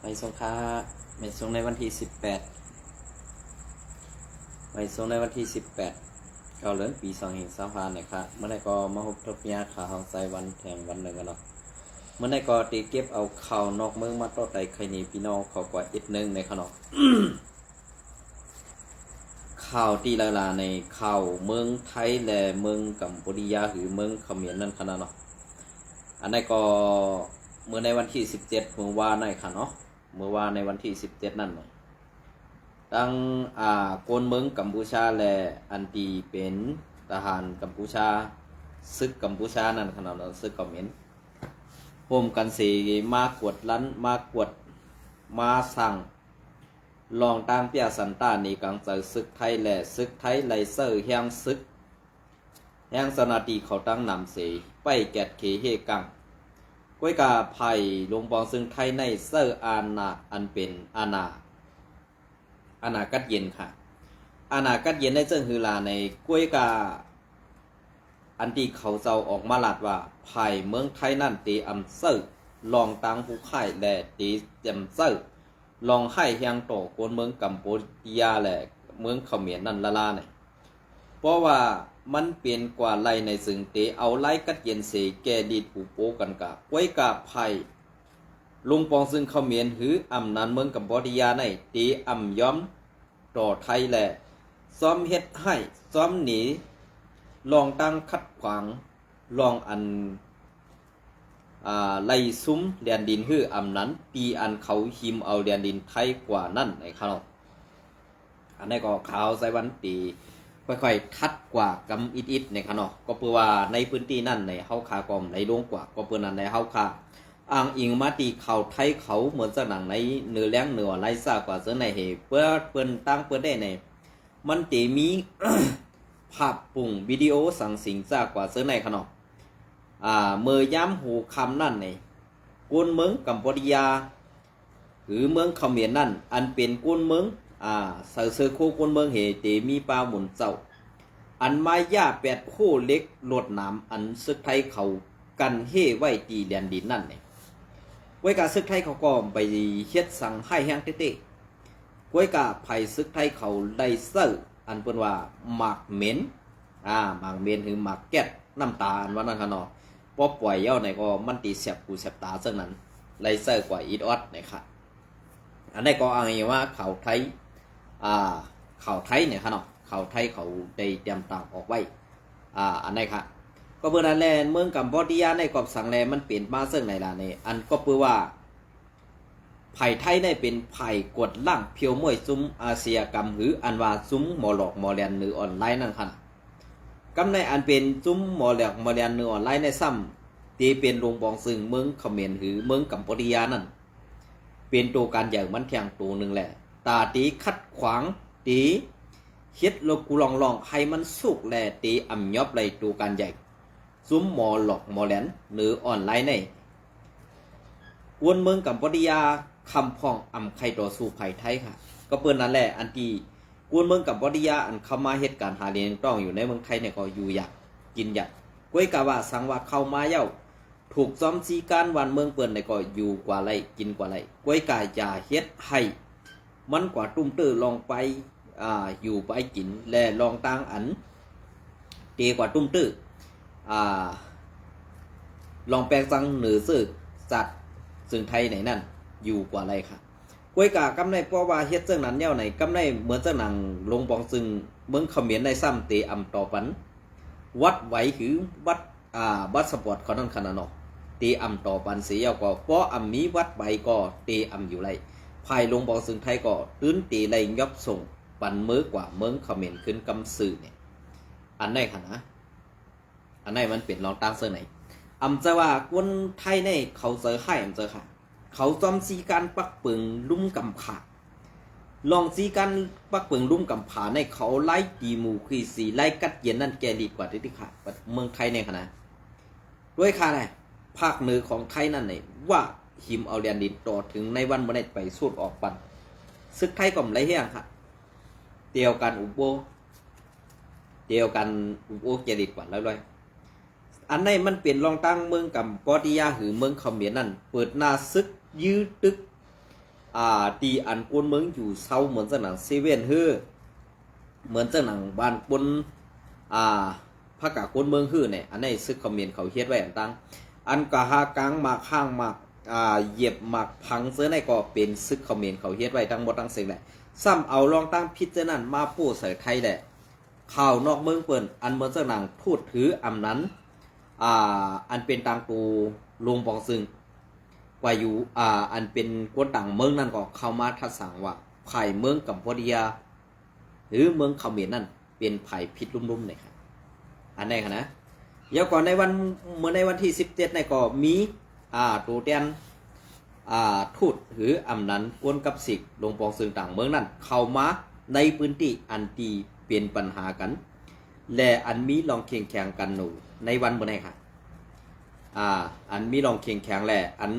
ไปสงขลาไปส่งในวันที่18ไปส่งในวันที่18เกาเหลืองปี2025นะครับเมื่อใดก็มาพบทบยาขาของไซวันแทงวันหนึ่งกันเนาะเมื่อใดก็ตีเก็บเอาข่าวนอกเมืองมาต่อไต่ไข่นีพี่น้องเขากว่าอีกนึงในขนม ข่าวตีลาในข่าวเมืองไทยและเมืองกัมพูชาหรือเมืองเขมรนั่นขนาดเนาะอันนี้ก็เมื่อในวันที่17เมื่อวานในค่ะเนาะเมื่อวานในวันที่17นั่นเนาะตั้งโกนเมืองกัมพูชาและอันตีเป็นทหารกัมพูชาซึกกัมพูชานั่นขนาดเนาะซึกเขมรโฮมกันสีมากวดลั้นมากวดมาสั่งลองตั้งเปียสันตานีกังเจอซึกไทยและซึกไทยไลเซอร์แห่งซึกแห่งสนาตีเขาตั้งนำเสไปแกดเคเฮกังก้วยกาไผ่ลงบองซึ่งไทยในเซอร์อาณาอันเป็นอาณากัดเย็นค่ะอาณากัดเย็นในเจิ้งฮือลาในก้วยกาอันที่เขาเจ้าออกมาลาดว่าไผ่เมืองไทยนั่นตีอำเซอร์ลองตั้งผู้ข่ายและตีจำเซอร์ลองให้แห่งโตคนเมืองกัมพูชาและเมืองเขมรนั่นละเนี่ยเพราะว่ามันเปลี่ยนกว่าไรในซึ่งเตเอาไล่กัดเย็นเสแกดีดผูโปกันกะไว้กาไผ่ลุงปองซึ่งเขมรหืออำนันเมืองกัมพูชาในเตอำย้อมต่อไทยแหละซ้อมเฮ็ดให้ซ้อมหนีลองตั้งคัดขวางลองอันไล่ซุ้มแดนดินฮื้ออำนั้นปีอันเขาหิมเอาแดนดินไทยกว่านั่นในขนมอันนี้ก็ข่าวไซวันตีค่อยๆทัดกว่ากำอิดๆในขนมก็เพื่อว่าในพื้นที่นั่นในเฮาคากอมในลงกว่าก็เพื่อนั้นในเฮาคาอ้างอิงมาตีเขาไทยเขาเหมือนจะหนังในเนื้อแรงเนื้อไล่ซากว่าเสในเหเพื่อเปิ้นตั้งเปิ้นได้ในมันตีมี ภาพปุ่งวิดีโอสั่งสิงซากกว่าเสในขนมเมื่อย้ำหูคำนั่นในกุนเมืองกัมพูชาหรือเมืองเขมรนั่นอันเป็นกุนเมืองเสือโคกุนเมืองเหตมีปลาหมุนเจ้าอันมาย่าแปดคู่เล็กโลดน้ำอันซึกไทยเขากันเฮ่ไว้ตีแดนดินนั่นเนี่ยไว้กาซึกไทยเขาก็ไปเฮ็ดสั่งให้แห้งเต้ๆไว้กาไผ่ซึกไทยเขาได้เซอร์อันเป็นว่าหมากเหม็นหมากเหม็นหรือหมากแก๊สน้ำตาลวันนั้นขนาดพอปล่อยเย้าในก็มันตีเสียบกูเสียบตาซึ่งนั้นไลเซอร์กว่าอีดออดนะครับอันนี้ก็อ้างว่าเขาไทยเขาไทยเนี่ยครับเนาะเขาไทยเขาได้เตรียมตามออกไว้อันนี้ครับก็เมื่อนั้นแลเมืองกัมพูชาในกอบสังแลมันเปลี่ยนมาซึ่งในล่ะนี่อันก็เพื่อว่าไผ่ไทยได้เป็นไผ่กดล่างเพียวมวยซุ้มอาเซียกำหืออันว่าซุ้มหมอหลอกหมอเลียนหรือออนไลน์นั่นครับกำในอันเป็นซุ้มหมอหลอกหมอเลียนหรือออนไลน์ในซ้ำที่เป็นโรงบองซึ่งเมืองเขมรหรือเมืองกัมพูชานั่นเป็นตัวการใหญ่มันแข่งตัวหนึ่งแหละตาตีคัดขวางตีเฮ็ดโลกูลองให้มันสุกแลตีอ่ำยอบเลยตัวการใหญ่ซุ้มหมอหลอกหมอแหลนหรือออนไลน์ในกวนเมืองกัมพูชาคำพ่องอ่ำไข่ต่อสู่ไผ่ไทยค่ะก็เปิ้นนั่นแหละอันที่กวนเมืองกัมพูชาอันเข้ามาเหตุการณ์หาเลี้ยงต้องอยู่ในเมืองไทยเนี่ยก็อยู่อยากกินอยากก้วยกะว่าสังว่าเข้ามาเย้าถูกซ้อมซีการวันเมืองเปิ้นเนี่ยก็อยู่กว่าไรกินกว่าไรก้วยกะอย่าเฮ็ดให้มันกว่าตุ้มตื้อลองไปอยู่ไปกินและลองตั้งอันเกกว่าตุ้มตื้อลองแปลงสังเหนือสื่อสัตว์ซึ่งไทยไหนนั่นอยู่กว่าไรค่ะกวยกากำในเพราะว่าเฮ็ดเจ้านั้นเนี่ยไหนกำในเหมือนเจ้าหนังลงบองซึ่งเมืองเขมรในซ้ำเตอำต่อปันวัดไหวหรือวัดสปอร์ตเขานั่นขนาดเนาะเตอำต่อปันเสียก็เพราะอำมีวัดใบก็เตอำอยู่ไรภายลงบองซึ่งไทยก็ตื้นตีไรยบส่งปันมือกว่าเมืองเขมรขึ้นกำสื่อเนี่ยอันไหนค่ะนะอันไหนมันเป็นลองตั้งเสื้อไหนอำจะว่าคนไทยในเขาเจอให้อำจะค่ะเขาจอมซีการปักปึงลุ่มกำผาลองซีการปักปึงลุ่มกำผาในเขาไล่ตีหมู่คือสีไล่กัดเย็นนั่นแกดีกว่าที่ค่ะเมืองไทยในขณะด้วยค่ะไงภาคเหนือของไทยนั่นเนี่ยว่าหิมเอาแดนดินต่อถึงในวันวันนี้ไปสูดออกปันซึกไทยก็ไม่ไรเฮียงค่ะเดียวกันอุโบเจริญกว่าแล้วเลยอันนี้มันเปลี่ยนรองตั้งเมืองกัมพูชาหรือเมืองเขมรนั่นเปิดหน้าซึกยื้อตึก ตีอันกวนเมืองอยู่เซาเหมือนเจ้าหนังเซเว่นฮือเหมือนเจ้าหนังบ้านปนภาคกากวนเมืองฮือเนี่ยอันนี้ซึกคอมเมนต์เขาเฮ็ดไว้อันตั้งอันกะหากลางหมากข้างหมากเหยียบหมากพังเสื้อในก็เป็นซึกคอมเมนต์เขาเฮ็ดไว้ทั้งหมดทั้งสิ่งแหละซ้ำเอาลองตั้งพิจารณามาพูดใส่ไทยแหละข่าวนอกเมืองเปิ้นอันเหมือนเจ้าหนังพูดถืออำนั้นอันเป็นตางตูลงปองซึงว่าอยู่อันเป็นกวนต่างเมืองนั่นก็เข้ามาทัดสั่งว่าไผ่เมืองกัมพูชาหรือเมืองเขมรนั่นเป็นไผ่พิษลุ่มๆเนี่ยครับอันนี้ครับนะเดี๋ยวก่อนในวันเมื่อในวันที่17ในก็มีตัวแทนทูตหรืออำนั้นกวนกับสิกลงปองซึงต่างเมืองนั่นเข้ามาในพื้นที่อันตีเป็นปัญหากันและอันมีลองเคียงแข่งกันหนูในวันเมื่อไหร่ค่ะอันมีลองเคียงแข่งแหละอัน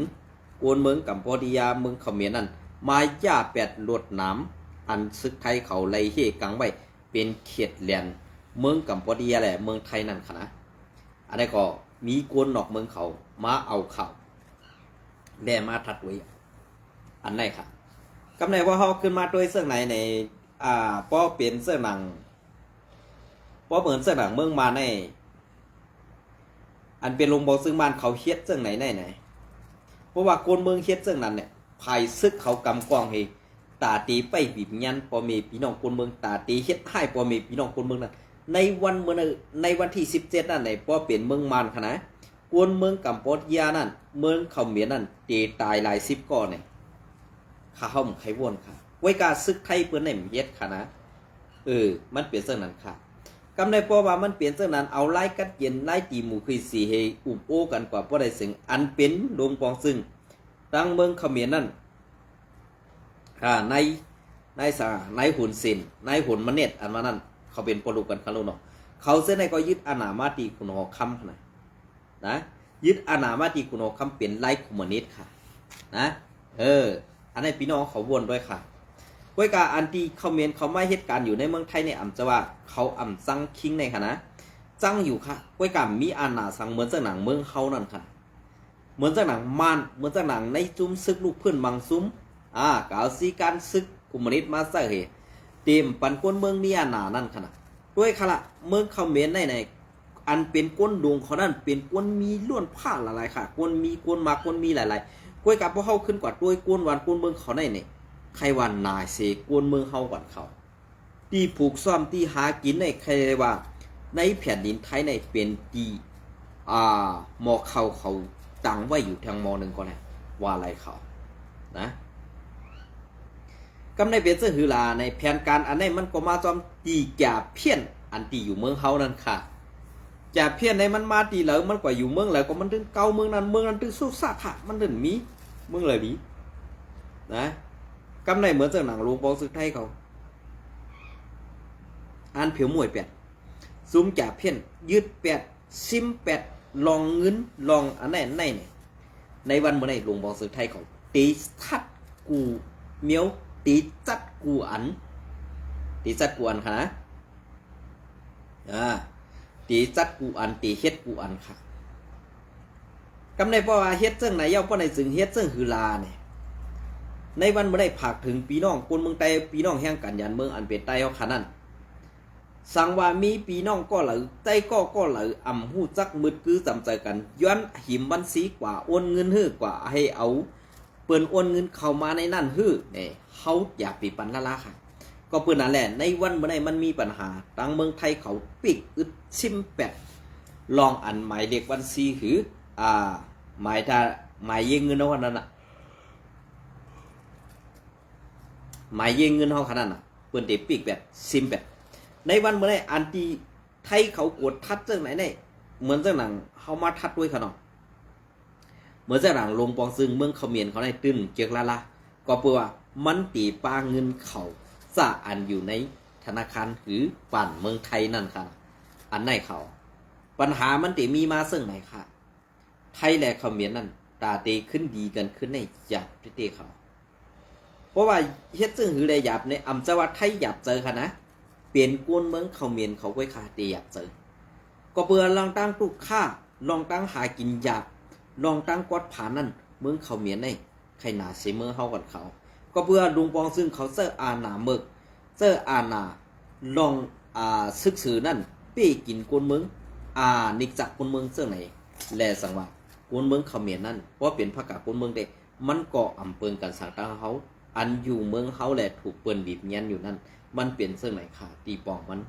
กวนเมืองกัมพูชาเมืองเขมรนั่นมาย่าแปดลวดน้ำอันซึกไทยเขาไล่เฮกังไว้เป็นเขตแหลนเมืองกัมพูชาแหละเมืองไทยนั่นค่ะนะอันนี้ก็มีกวนนอกเมืองเขามาเอาเขาแล่มาทัดไว้อันไหนค่ะกำไหนว่าเขาขึ้นมาด้วยเสื้อไหนในป้อเปลี่ยนเสื้อหนังป้อเหมือนเสื้อหนังเมืองมาในอันเป็นลงบอกซึ่งบ้านเขาเฮ็ดเสื้อไหนเพราะว่าคนเมืองเฮ็ดเสื้อนั้นเนี่ยภายซึกเขากำกองให้ตาตีไปบีบยันพอมีพี่น้องคนเมืองตาตีเฮ็ดให้พอมีพี่น้องคนเมืองนั้นในวันที่17นั่นไหนป้อเปลี่ยนเมืองมานค่ะนะกวนเมืองกัมพูชานั่นเมืองเขมรนั่นตีตายหลาย10ก่อนเนี่ยข้าห่มไขวนค่ะไว้กาซึกไทยเปิ้นได้เฮ็ดค่ะนะมันเปลี่ยนเสื้อนั้นค่ะกำในเพราะว่ามันเปลี่ยนเสื้อนั้นเอาไล่กัดเย็นไล่ตีหมู่คือสีเฮอุบโอกันกว่าบ่ได้สึงอันเป็นลงปองซึ่งตั้งเมืองเขมรนั่นในหุ่นสินในหุ่นมะเน็ตอันมานั่นเขาเป็นปลุกกันคันโลเนาะเขาเส้นในก็ยึดอาณามาติคุณหอคำนะยึดอาณามาติคุณหอคำเป็นไล่คอมมิวนิสต์ค่ะนะอันนี้พี่น้องเขาวนด้วยค่ะกวยกาอันที่เขาเมนเขาไม่เหตุการณ์อยู่ในเมืองไทยในอ่ำจะว่าเขาอ่ำซังคิงในค่ะนะจังอยู่ค่ะกวยกามีอาณาสังเหมือนจากหนังเมืองเขานั่นค่ะเหมือนจากหนังมานเหมือนจากหนังในจุ้มซึกลูกเพื่อนบางซุ้มกาวซีการซึกคอมมิวนิสต์มาซะเหเต็มปันก้นเมืองมีอาณานั่นค่ะนะด้วยค่ะละเมืองเขาเมนในอันเป็นก้นดวงเขานั่นเป็นก้นมีล้วนผ้าหลายๆค่ะก้นมีก้นมาก้นมีหลายๆกวยกาพอเข้าขึ้นกว่าด้วยก้นวันก้นเมืองเขาในเนี่ยใครวันนายเสกวนเมืองเฮาก่อนเขาตีผูกซ้อมตีหากินในใครว่าในแผ่นดินไทยในเป็นตีหมอเขาตั้งไว้อยู่ทางม.1ก่อนนะว่าอะไรเขานะกำในเป็นเสื้อหือลาในแผนการอันนี้มันก็มาจอมตีแก่เพี้ยนอันตีอยู่เมืองเฮานั่นค่ะแก่เพี้ยนในมันมาตีเหลือมันกว่าอยู่เมืองแล้วก็มันถึงเก่าเมืองนั้นถึงสุสาค่ะมันถึงมีเมืองเลยนี้นะกำในเหมือนจากหนังลงปองซึกไทยเขาอันเผียวมวยแปดซุ้มจ่าเพี้ยนยืดแปดซิมแปดลองเงินลองอันไหนในวันเมื่อไหร่ลงปองซึกไทยเขาตีทัดกูเมียวตีจัดกูอันค่ะนะตีจัดกูอันตีเฮ็ดกูอันค่ะกำในเพราะว่าเฮ็ดเจ้งไหนเย้าเพราะในจึงเฮ็ดเจ้งคือลาเนี่ยในวันเมื่อได้ผากถึงปีน้องคนเมืองไต้ปีน้องแห่งกันยันเมืองอันเป็นไต้เขาขานั่นสั่งว่ามีปีน้องก็เหลือไต้ก็เหลืออ่ำหู้จักมืดคือจำใจกันย้อนหิมบันสีกว่าโอนเงินฮื้อกว่าให้เอาเปิ้นโอนเงินเข้ามาในนั่นฮื้อเนี่ยเขาอยากปีปันละค่ะก็เปิ้นนั่นแหละในวันเมื่อได้มันมีปัญหาตั้งเมืองไทยเขาปิกอึดซิมแปดลองอันหมายเลขบัญชีหือหมายเยเงินเอาวันนั้นน่ะหมายเยเงินเฮาขนาดน่ะเปิ้นได้ปิกแบบซิมแบบในวันเมื่อไหร่อันที่ไทยเขากดทัดจังไหนเนี่ยเหมือนจังหนังเฮามาทัดด้วยเขาเนาะเหมือนจังหนังลงปองซึ่งเมืองเขมรเขาในตื้นเจียกละก็เพื่อว่ามันตีปาเงินเขาซะอันอยู่ในธนาคารหรือปั่นเมืองไทยนั่นค่ะอันไหนเขาปัญหามันตีมีมาซึ่งไหนค่ะไทยและเขมรนั่นตาเตขึ้นดีกันขึ้นในจับพิเตเขาเพราะว่าเฮ็ดซึ่งหือได้หยับในอำจังหวัดไทยหยับเจอค่ะนะเปลี่ยนกวนเมืองเขมรเขาไว้คาเตหยับเจอก็เบื่อลองตั้งตุกค่าลองตั้งหากินหยับลองตั้งกวดผานั่นเมืองเขมรในใครหนาเสเมืองเฮาก่อนเขา ก็เพื่อลุงปองซึ่งเขาเซอร์อาณาเมืองเซอร์อาณาลองซึกสือนั่นเป้กินกวนเมืองนิกจักกวนเมืองเสื้อไหนแลสังว่ากวนเมืองเขมรนั่นเพราะเป็นพระกากวนเมืองเด็กมันก็อำเปิงกันสังตาเขาอันอยู่เมืองเขาแหละถูกเปิ้นบีบเงี้ยนอยู่นั่นมันเปลี่ยนเสื้อไหนค่ะตีปองมัน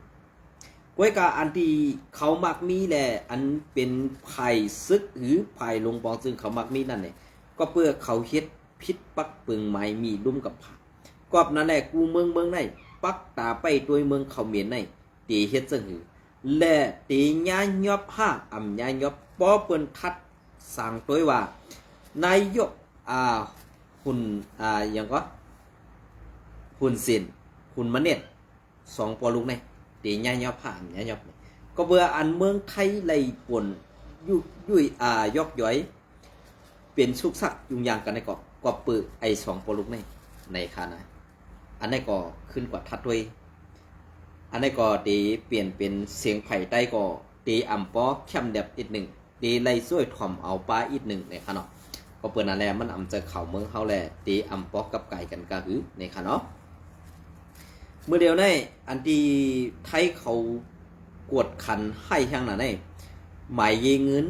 ก้วยกาอันที่เขามักมีแหละอันเป็นภัยซึกหรือภัยลงปองซึ่งเขามักมีนั่นเนี่ยก็เพื่อเขาเฮ็ดพิษปักปึงไม้มีดุ้มกับผักกอบนั่นแหละกูเมืองในปักตาไปตัวเมืองเขาเมียนในตีเฮ็ดซึ่งหือและตีญาญอบห้าอำญาญอบป้อเปิ้นทัดสั่งตัวว่านายกหุ่นอย่างก็หุ่นสินหุ่นมะเน็ดสองปอลูกในตีญาญอบห้าอำญาญอบก็เบื่ออันเมืองไทยไหลป่นยุ่ยยอกย้อยเปลี่ยนสุกสักยุ่งยางกันในเกาะกว่าปืไอสองปอลูกในคานะอันนี้ก็ขึ้นกว่าทัดด้วยอันนี้ก็ตีเปลี่ยนเป็นเสียงไผ่ใต้ก็ตีอ่ำป้อเข้มเด็บอีกหนึ่งตีไล่ช่วยถ่อมเอาปลาอีกหนึ่งในคาเนาะก็เปิดนั่นแหละมันอ่ำจะเข่าเมืองเขาแหละตีอ่ำป้อกับไก่กันกะหือในคาเนาะเมื่อเดียวในอันที่ไทยเขากวดขันให้แห่งนั้นในหมายเยเงิน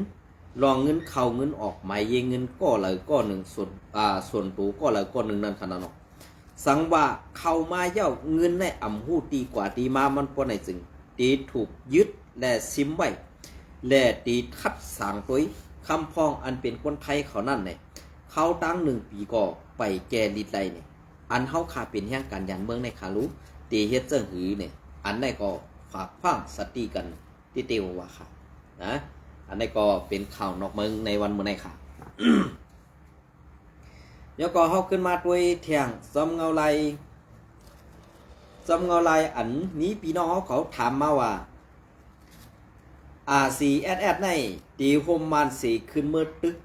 ลองเงินเข้าเงินออกหมายเยเงินก็เลยก็หนึ่งส่วนตัวก็เลยก็หนึ่งนั่นขนาดเนาะสังว่าเข้ามาเย้าเงินในอ่ำหูตีกว่าตีมามันก็ในจึงตีถูกยึดและซิมไว้และตีทัดสางตัวคำพองอันเป็นคนไทยเขานั่นเนี่ยเขาตั้ง1 ปีก็ไปแก่ลิดไรเนี่ยอันเขาขาเป็นแห่งการยันเมืองในคารุตีเฮ็ดเจ้าหือเนี่ยอันนี้ก็ฝากฟังสติกันที่เตียวว่าค่ะนะอันนี้ก็เป็นข่าวนอกเมืองในวันเมื่อไหร่ค่ะ แล้วก็เขาขึ้นมาด้วยเทียงซอมเงาลายอันนี้พี่น้องเขาถามมาว่าRCSS ในตีโฮมมันสีขึ้นเมื่อตึก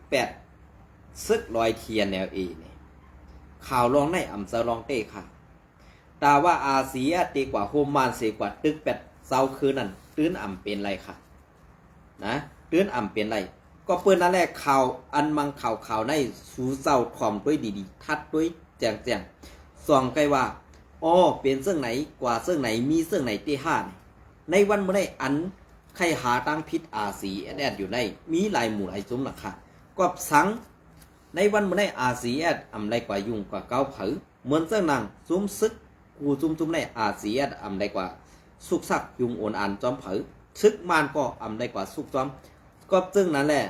8ซึกลอยเทียนแนวเอเนี่ยข่าวลองในอ่ำจะลองเต้ค่ะแต่ว่าRCSS ตีกว่าโฮมมันสีกว่าตึก8เซาคืนนั่นตื้นอ่ำเป็นไรค่ะนะตื้นอ่ำเป็นไรก็เปิ้นนั่นแหละข่าวอันมังข่าวในสูเศร้าถ่อมด้วยดีๆทัดด้วยแจงส่องไกลว่าอ๋อเป็นเสื่องไหนกว่าเสื่องไหนมีเสื่องไหนที่5ในวันเมื่อไหร่อันใครหาตั้งพิษRCSSอยู่ในมีหลายหมู่หลายซุ้มหลักค่ะก็สังในวันเมื่อไหร่RCSSอำไรกว่ายุ่งกว่าเก้าเผอเหมือนเสื่องนางซุ้มซึกกูซุ้มในRCSSอำไรกว่าสุกสักยุ่งโอนอันจอมเผอซึกมานก็อำไรกว่าสุกจอมก็ซึ่งนั่นแหละ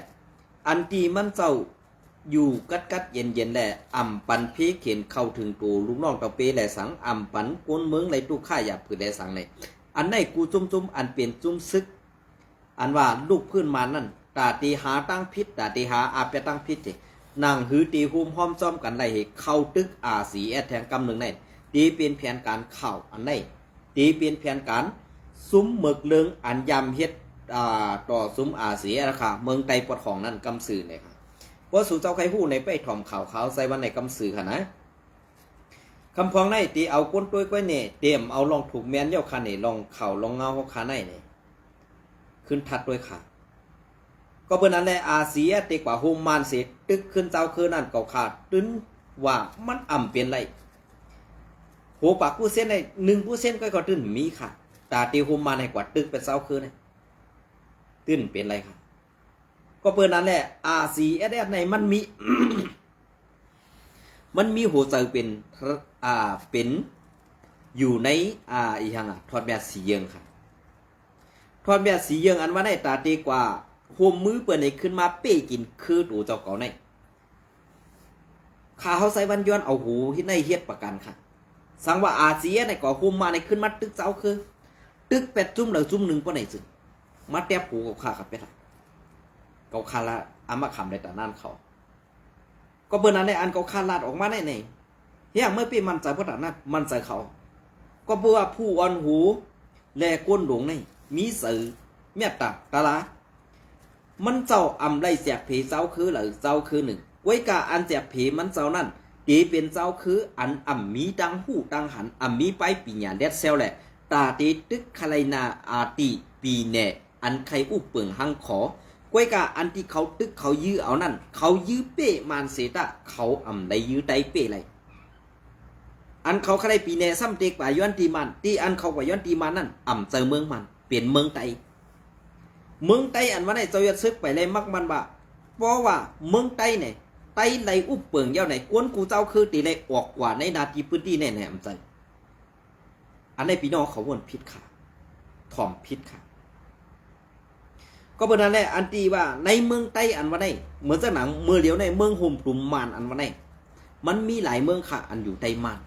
อันที่มันเจ้าอยู่กัดเย็นแหละอ่ำปันเพเข็นเข้าถึงตัวลูกน้องตะเปแหละสังอ่ำปันก้นเมืองไหลตู้ข้าหยาบผือแหละสังเลยอันไหนกูจุ้มอันเป็นจุ้มซึกอันว่าลูกพื้นมานั่นตาตีหาตั้งพิษตาตีหาอาเปตั้งพิษเจนางหือตีหุมห้อมจอมกันไรเหเข้าตึกRCSSแทงกำหนึ่งในตีเป็นแผนการเข้าอันไหนตีเป็นแผนการซุ้มหมึกเลืองอันยำเฮ็ดต่อซุ้มRCSSราคาเมืองไตปอดของนั่นกำสื่อเลยค่ะว่าสู่เจ้าใครผู้ในไปถ่อมข่าวใส่วันในกำสื่อค่ะนะคำพองในตีเอาก้นตัวก้อยเนี่ยเตรียมเอาลองถูกแมนเย้าคันเนี่ยลองเข่าลองเงาเขาขาในเนี่ยขึ้นทัดด้วยค่ะก็เพื่อนนั้นแหละRCSSตีกว่าโฮมมันเสร็จตึกขึ้นเจ้าคือนั่นเก่าขาดตึ้นว่ามันอ่ำเปลี่ยนไรโหปากผู้เส้นใน1%ก็ตึ้นมีค่ะตาตีโฮมมันให้กว่าตึกเป็นเจ้าคือเนี่ยตื้นเป็นไรครับก็เปิดนั้นแหละ RCSS ในมันมี มันมีหัวใจเป็นอยู่ในอีหยังทอดแบบสีเยิงค่ะทอดแบบสีเยิงอันว่าได้ตาตีกว่าโฮมมือเปิดในขึ้นมาเป้กินคือตัวเจ้าเก่าในข้าเขาใส่วันย้อนเอาหูที่ในเฮ็ดประกันค่ะสังว่าRCSSในก่อโฮมมาในขึ้นมาตึกเจ้าคือตึก8จุ่มแล้วจุ่ม1ปานไหนซึ่งมาแตบผูกับข้ากับเป็ดเกาคาลาอามาขำในแต่นั่นเขาก็เบอร์นั้นในอันเกาคาลาดออกมาได้เนี่ยเฮียเมื่อปีมันใจพระนั้นมันใจเขาก็เบื่อผู้อ่อนหูแลก้นหลงในมีสื่อเมียตาตาลามันเจ้าอำไรเสียผีเจ้าคือหรือเจ้าคือหนึ่งไว้กาอันเสียผีมันเจ้านั่นตีเป็นเจ้าคืออันอ่ำมีดังหูดังหันอ่ำมีไปปีญาเด็ดเซลแหละตาตีตึกคาไลนาอาตีปีแน่อันใครอุปเปิงหังขอกวยกาอันที่เขาตึกเขายื้อเอานั่นเขายื้อเป้มานเสตะเขาอำไรยื้อไตเป้ไร อันเขาใครปีแน่ซ้ำเตกป่าย้อนตีมันตีอันเขากว่าย้อนตีมันนั่นอ่ำเจอเมืองมันเปลี่ยนเมืองไตอันวันไหนเจ้ายัดซึกไปเลยมักมันบ่าเพราะว่าเมืองไตเนี่ยไตไหลอุบเปิงเย้าไหนกวนกูเจ้าคือตีเลยออกกว่าในนาทีพื้นที่แน่ๆอ่ำใจอันในพี่น้องเขาวนพิษค่ะถ่อมพิษค่ะก็เป็นนั่นแหละอันตีว่าในเมืองไต้อันวันไหนเหมือนจะหนังเมื่อเดียวในเมืองโฮมกลุ่มมานอันวันไหนมันมีหลายเมืองค่ะอันอยู่ใต้มาน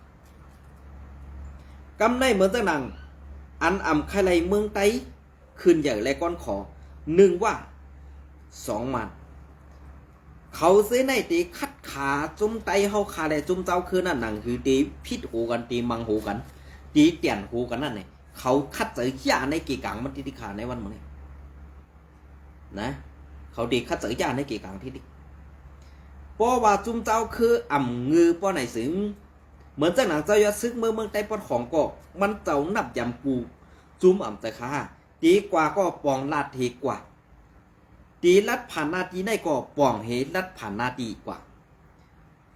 กำในเหมือนจะหนังอันอ่ำใครไรเมืองไต้ขึ้นใหญ่และก้อนขอหนึ่งว่าสองมานเขาเส้นในตีคัดขาจุ่มไตเฮาขาและจุ่มเจ้าคือนั่นหนังคือตีพิษหูกันตีมังหูกันตีเตียนหูกันนั่นไงเขาคัดเจอยาในกี่กังมันตีขาในวันมันเนี่ยนะเขาดีคัดเจอยาในกี่กังที่ดิเพราะว่าจุ่มเจ้าคืออ่ำงือป้อไหนสึงเหมือนจากหนังเจ้ายอดซึกเมืองใต้ปอดของก็มันเจ้านับยำปูจุ่มอ่ำใจขาดีกว่าก็ปองลาดเทกว่าตีลัดผ่านนาทีในก็ปองเฮลัดผ่านนาทีกว่า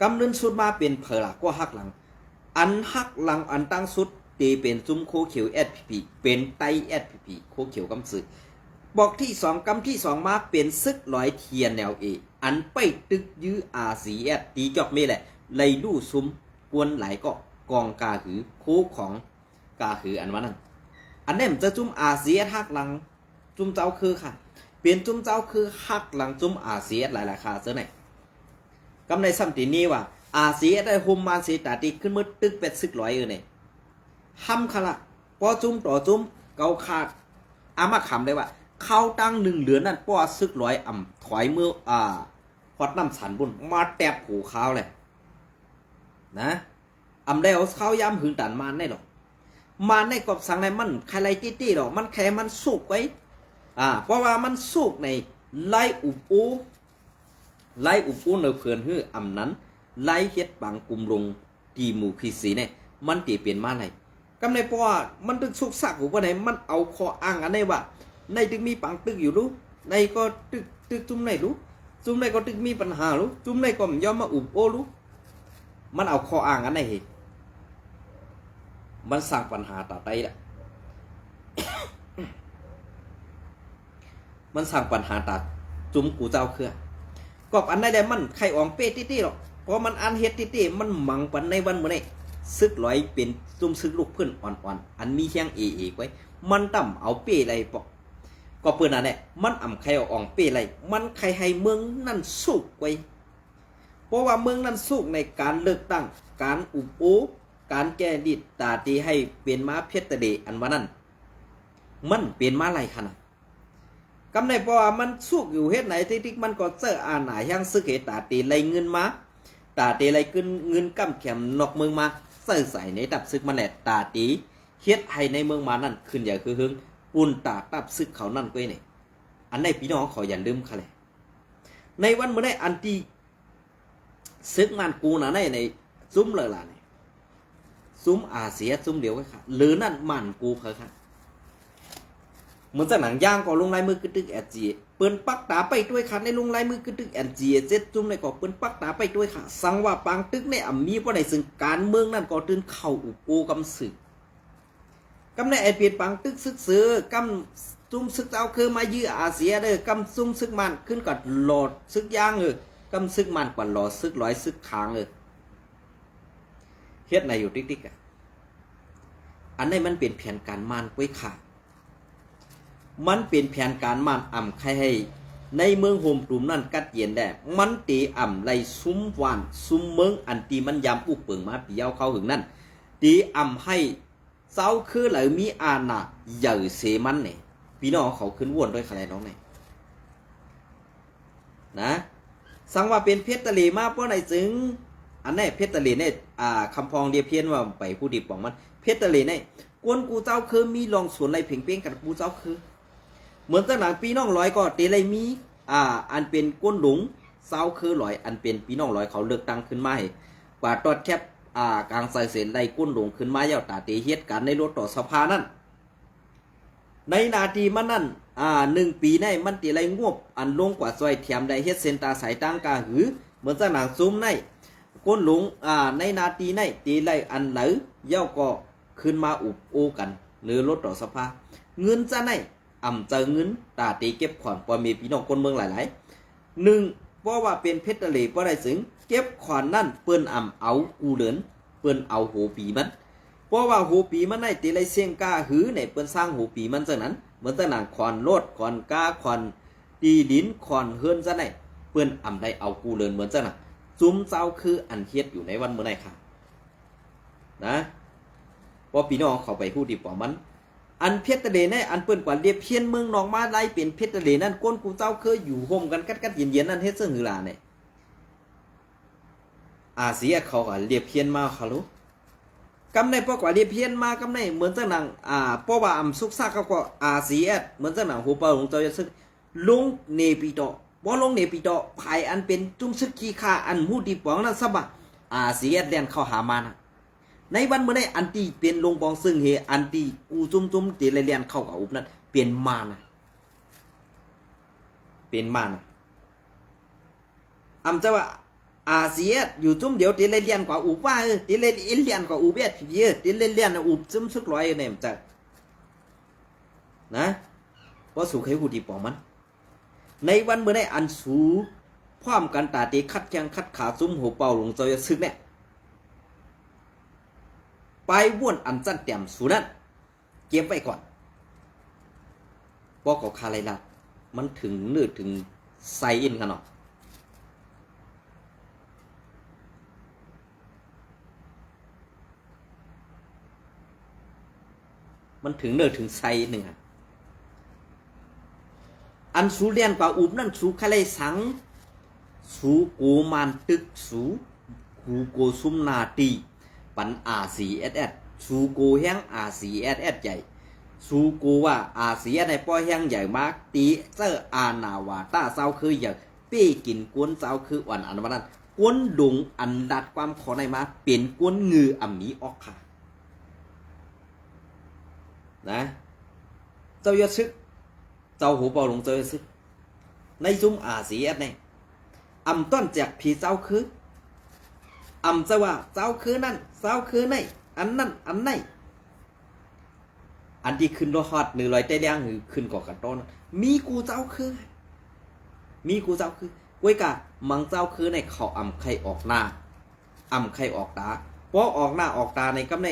กำเนิดสุดมาเป็นเพลาก็หักหลังอันหักหลังอันตั้งสุดตีเป็นจุ่มโคเขียวSPPเป็นไตSPPโคเขียวกำสือบอกที่สองกำที่สองมาเป็นซึกร้อยเทียนแนวเออันไปตึกยื้อRCSตีจอกเมแหละเลยดูซุ้มกวนไหลก็กองกาหือโคของกาหืออันว่านั้นอันนี้มันจะจุ่มRCSหักหลังจุ่มเจ้าคือค่ะเปลี่ยนจุ่มเจ้าคือหักหลังจุ่มRCSหลายๆคาเจ้าไหนกำในซ้ำตีนี้ว่าRCSได้โฮมมาเสียตาตีขึ้นมืดตึกเป็ดซึกร้อยเนี่ยห้ำค่ะละพอจุ่มต่อจุ่มเกาขาดอามาขำได้ว่าเข้าตั้งหนึ่งเหลือนั่นป้อซึกร้อยอ่ำถอยเมื่อพอดน้ำสันบุญมาแตบหูข้าวเลยนะอ่ำได้เอาข้าวย้ำหึงตันมาได้หรอกมาในกบสังในมันใครไรตี้หรอกมันแค่มันสุกไว้เพราะว่ามันสุกในไล่อุบอูในเพื่อนหื้ออ่ำนั้นไล่เฮ็ดปังกลุ่มลงตีหมู่ขีสีเนี่ยมันตีเปลี่ยนมาอะไรกำในเพราะว่ามันตึกสุกสักหูว่าไหนมันเอาคออ้างอันไหนว่าในตึกมีปังตึกอยู่รู้ในก็ตึกจุ่มในรู้จุ่มในก็ตึกมีปัญหารู้จุ่มในก็มันย่อมมาอุบโอรู้มันเอาคออ้างอันไหนเหตุมันสร้างปัญหาต่อไปละ มันสร้างปัญหาต่อจุ่มกูเจ้าเครือกอบอันไหนได้มันใครอองเป้ตี้หรอกเพราะมันอันเฮ็ดตี้มันมังปันในวันมื้อนี้ซึกร้อยเป็นจุ่มซึกลูกเพื่อนอ่อนๆอันมีเฮียงเอไว้มันต่ำเอาเป้ไรปอกก็เปื่อนนั่นแหละมันอ่ำใครเอาอ่องเป้ไรมันใครให้เมืองนั่นสุกไว้เพราะว่าเมืองนั่นสุกในการเลือกตั้งการอุปโภคการแก้ดิดตาตีให้เป็นม้าเพชรตะเดอันว่านั้นมันเป็นม้าไรขนาดกำในเพราะว่ามันสุกอยู่เฮ็ดไหนที่มันก็เจอหนายังซึกเหตุตาตีไรเงินมาตาตีไรขึ้นเงินกำแขมนอกเมืองมาใส่ในดับซึกมาแหละตาตีเฮ็ดให้ในเมืองมานั่นขึ้นใหญ่คือหึงปุ่นตาตับซึกเขานั่นก็เนี่ยอันในพี่น้องขออย่าลืมค่ะเลยในวันเมื่อได้อันที่ซึกมันกูนะในซุ้มเลยล่ะเนี่ยซุ้มเสียซุ้มเดียวกันค่ะหรือนั่นมันกูค่ะเหมือนจากหนังย่างก็ลงลายมือกึตึกจีเปิ้นปักตาไปด้วยค่ะในลงลายมือกึตึกจีเจ็ดจุ่มในก็เปิ้นปักตาไปด้วยค่ะสังว่าปังตึกในมีเพราะในซึ่งการเมืองนั่นก็ตื่นเข่าอุปูกำศึกกำในเปลี่ยนปังตึกซึกซื้อกำจุ่มซึกเจ้าคือมายื้อเสียเด้อกำซุ่มซึกมันขึ้นกับหลอดซึกย่างเลยกำซึกมันกว่าหลอดซึกร้อยซึกค้างเลยเฮ็ดในอยู่ติ๊กๆอันนี้มันเป็นแผนการมานไว้ค่ะมันเป็นแผนการมานอ่ำใครให้ในเมืองโฮมกลุ่มนั่นกัดเย็นได้มันตีอ่ำไรซุ้มหวานซุ้มเมืองอันตีมันยำอุเปิงมาปีเอาเข้าหึงนั่นตีอ่ำให้เจ้าคือไหลมีอาณาใหญ่เสมันเนี่ยพี่น้องเขาขึ้นวนด้วยอะไรน้องเนี่ยนะสังว่าเป็นเพชรตะเลมาเพราะไหนจึงอันนี้เพชรตะเลเนี่ยคำพองเดียเพี้ยนว่าไปผู้ดิบบอกมันเพชรตะเลเนี่ยกวนกูเจ้าคือมีลองสวนไรเพ่งเป้งกับกูเจ้าคือเหมือนตั้งหลังปีน้องร้อยก็เตไรมีอันเป็นก้นหลงเจ้าคือร้อยอันเป็นปีน้องร้อยเขาเลือกตั้งขึ้นมาให้กว่าตอดแคบกลางใส่เสร็จไรก้นหลงขึ้นมาเย่าตาเตเฮ็ดกันในรถต่อสภานั่นในนาทีมันนั่น1 ปีในมันตีไรงวบอันลงกว่าซอยเทียมได้เฮ็ดเซนตาสายตั้งกาหือเหมือนตั้งหลังซุ้มใน ก้นหลงในนาทีในตีไรอันไหลเย้าก็ขึ้นมาอุบโอกันหรือลดต่อสภาเงินจะไหนเจอเงินตาตีเก็บขอนพอมีพี่น้องคนเมืองหลายๆหนึ่งเพราะว่าเป็นเพชรทะเลเพราะได้สึงเก็บขอนนั่นเปิ้นเอากูเหลือนเปิ้นเอาโหปีมันเพราะว่าโหปีมันในตีไรเสียงกาหือในเปิ้นสร้างโหปีมันจากนั้นเหมือนตั้งหนังขอนโลดขอนกาขอนตีดินขอนเฮือนจะไหนเปิ้นได้เอากูเหลือนเหมือนจังนั้นซุ้มเจ้าคืออันเฮ็ดอยู่ในวันเมื่อไหร่ค่ะนะพอพี่น้องเขาไปพูดดีกว่ามันอันเพชรทะเลในอันเปิ้นกว่าเรียบเพียนเมืองนองมาไล่เป็นเพชรทะเลนั่นก้นกูเจ้าเคยอยู่ห่มกันกัดเย็นๆนั่นเฮ็ดซึ่งหือลาเนี่ยอาเซียเขาก็เรียบเพียนมาเขารู้กำในพวกว่าเรียบเพียนมากำในเหมือนจังหนังเพราะว่าสุกซากเขาก็อาเซียเหมือนจังหนังหูเป่าหลงเจ้าจะซึ่งลงเนปิโตบ่ลงเนปิโตภายอันเป็นจุ้มซึกขี้ค่าอันหูดีปองนั่นซะบ่อาเซียแล่นเข้าหามานะในวันเมื่อใดอันตีเป็นลงบองซึ่งเฮอันตีกูจุ้มตีเรียนเข้ากับอุบนั้นเปลี่ยนมานะเป็นมานะจะว่าอาเซียอยู่จุ้มเดียวตีเรียนกว่าอุบว่าตีเรียนกว่าอุบเบียดเยอะตีเรียนอุบจุ้มซึกร้อยเนี่ยมันจะนะเพราะสู่ใครหูดีปองมันในวันเมื่อใดอันสูพร้อมกันตาตีคัดแข้งคัดขาจุ้มหัวเป่าหลงเจ้าจะซึกเนี่ยไปว่นอันจันเต็มสูนั้นเก็บไว้ก่อนบอกกับคาไรลัดมันถึงเนื้อถึงไซอินกันเนาะมันถึงเนื้อถึงไซหนึ่งอันสูเรียนกว่าอุบนั่นสูคาไรสังสูโกมันตึกสูกูโกซุมนาตีปันRCSS สูโกแห้ง RCSS ใหญ่สูโกว่า RCSS ในป้อแห้งใหญ่มากตีเซอร์อานาวาต้าเจ้าคืออย่างเป้กินกวนเจ้าคืออ่อนอันวันนั้นกวนดงอันดัดความขอในมาเป็นกวนงืออ่ำนี้ออกค่ะนะเจ้ายศซึกเจ้าหูเป่าหลงเจ้ายศซึกในซุ้มRCSS เนี่ยต้นจากผีเจ้าคือจะว่าเจ้าคือนั่นเจ้าคือไหนอันนั่นอันไหนอันที่ขึ้นรถฮอดหรือลอยเตะแดงหรือขึ้นก่อกันต้นมีกูเจ้าคือก้วยกะมังเจ้าคือในเขาใครออกหน้าใครออกตาเพราะออกหน้าออกตาในกำใน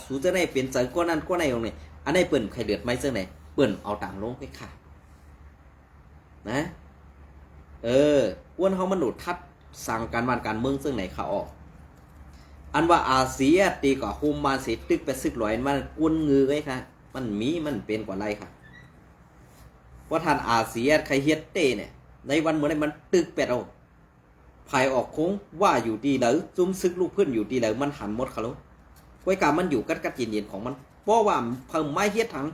สูจะได้เป็นใจก้นนั้นก้นในตรงนี้อันไหนเปิ่นใครเดือดไหมเสื้อไหนเปิ่นเอาต่างลงไปค่ะนะอ้วนเขามันหนุดทัดสั่งการบ้านการเมืองซึ่งไหนเขาออกอันว่าอาเซียตีกว่าโฮมมาเสตึกไปซึกลอยมันกวนงือไว้ค่ะมันเป็นกว่าไรค่ะเพราะท่านอาเซียใครเฮ็ดเต้เนี่ยในวันเมื่อไรมันตึกเป็ดเอาภายออกโค้งว่าอยู่ดีแล้วจุ้มซึกลูกเพื่อนอยู่ดีแล้วมันหันหมดเขาแล้วไว้กามันอยู่กัดเย็นๆของมันเพราะว่าเพิ่มไม้เฮ็ดถัง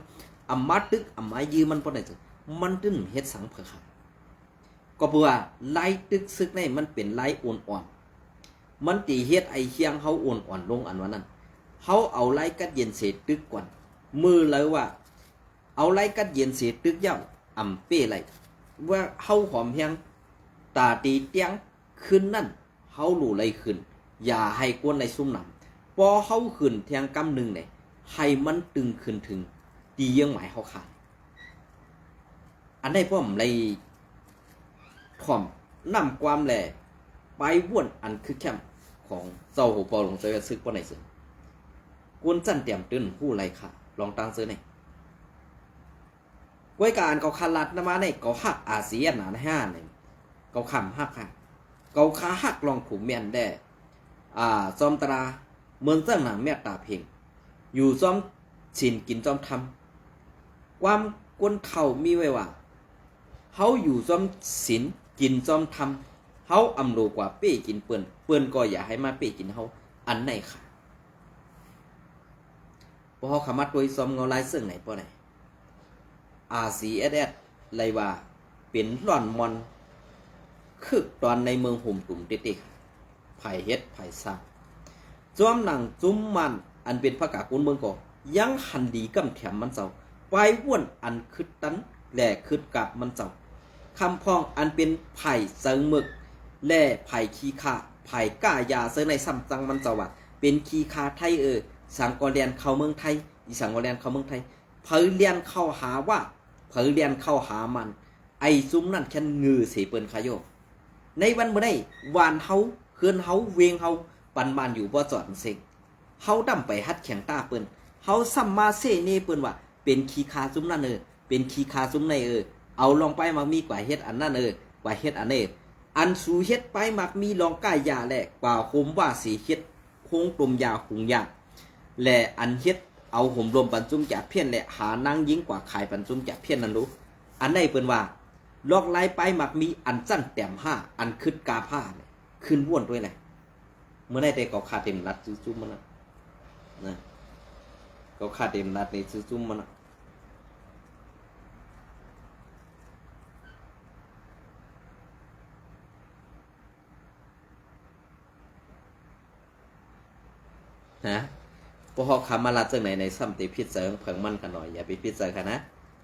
มาตึกไม้ยืมมันเพราะไหนจึงมันตึ้งเฮ็ดสังเผอค่ะก็เพราะว่าไล่ตึกซึกในมันเป็นไล่อ่อนมันตีเฮ็ดไอเคียงเขาอ่อนลงอันวันนั้นเขาเอาไล่กัดเย็นเศษตึกก่อนมือเลยว่าเอาไล่กัดเย็นเศษตึกเย้าเป้ไรว่าเขาหอมเพียงตาตีเตียงขึ้นนั่นเขาหลู่ไรขึ้นอย่าให้กวนในซุ่มหนำพอเขาขึ้นเทียงกำหนึ่งเนี่ยให้มันตึงขึ้นถึงตียังหมายเขาขาดอันได้พ่อมไรถ่อมนำความแหล่ไปว่นอันคือแคมของเจ้าหัวปอหลงเจอซึกว่าไหนซึกวนจันเตี่ยมตื้นผู้ไรค่ะลองตั้งซื้อไหนกวยการเกาคันลัดนะมาในเกาหักอาเซียนหนาห้าเนี่ยเกาคำหักค่ะเกาขาหักลองขุมเมียนได้จอมตราเมืองเจ้าหนังแม่ตาเพ่งอยู่จอมชินกินจอมทำความกวนเข่ามีไว้ว่าเขาอยู่จอมศีลกินจอมทำเขาโลกว่าเป้กินเปื่อนก็อย่าให้มาเป้กินเขาอันไหนค่ะพอเขาขมัดตัวซอมเงาลายเสื่องไหนป้อไหนRCSS เลยว่าเป็นร่อนมอนคึกตอนในเมืองหุ่มตุ่มเด็กๆไผ่เฮ็ดไผ่ซาจอมหนังจุ้มมันอันเป็นพระกากุนเมืองก็ยังหันดีกำแถมมันเจ้าไปว่นอันคึดตันแหล่คึดกับมันเจ้าคำพองอันเป็นไผ่เซิงหมึกแล่ไผ่ขี้ข้า ไผ่ก้ายาเซอในซ้ำจังมันสวัสดเป็นคีคาไทยสังกอเรียนเข้าเมืองไทยอีสังกอเรียนเข้าเมืองไทยเผยเรียนเข้าหาว่าเผยเรียนเข้าหามันไอซุ้มนั่นแค่งือเสียเปิ้นขยโยในวันเมื่อได้วานเฮาเฮือนเฮาเวงเฮาปันบานอยู่บ่จอดเซ็งเฮาดำไปฮัดแข่งตาเปิ้นเฮาซ้ำมาเซเน่เปิ้นว่าเป็นคีคาซุ้มนั่นเป็นคีคาซุ้มในเอาลองไปมามีกว่าเฮ็ดอันนั้นกว่าเฮ็ดอันนี้อันสูเฮ็ดไปมักมีลองก้ายยาแหละกว่าโคมว่าสีเฮ็ดโคงตุมยาหุงยาและอันเฮ็ดเอาห่มรวมปันจุ้มจากเพี้ยนและหานางยิ่งกว่าขายปันจุ้มจากเพี้ยนนั้นรู้อันไหนเปิ้นว่าลอกไล่ไปมักมีอันจั่นแต้ม5อันคึดกาผ้าเนี่ยขึ้นว่วนด้วยแหละเมื่อได้แต่ก็ขาดเต็มรัดจุ้มมันนะก็ขาดเต็มรัดในจุ้มมันนะพวกเขาคำมาลัดจากไหนในซ้ำตีพิษเสริงเผิงมันกันหน่อยอย่าไปพิษเสริงค่ะนะ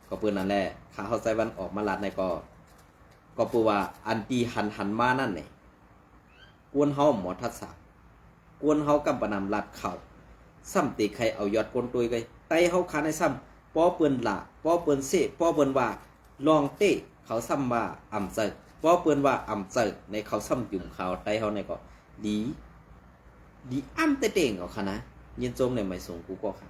ก็ปืนนั่นแหละข้าเข้าใจวันออกมาลัดในก็ปูว่าอันตีหันมานั่นเนี่ยกวนเฮาหมอทัศน์กวนเฮากำปนำลัดเข่าซ้ำตีใครเอายอดกลตุยไปไตเฮาขาในซ้ำป้อเปิ้นละป้อเปิ้นเสป้อเปิ้นว่าลองเต้เขาซ้ำว่าอ่ำเจอป้อเปิ้นว่าอ่ำเจอในเขาซ้ำจุ่มเขาไตเฮาในก็ดีอ้ำเต่งเอาค่ะนะยินโจมในไม่ส่งกูก็ค่ะ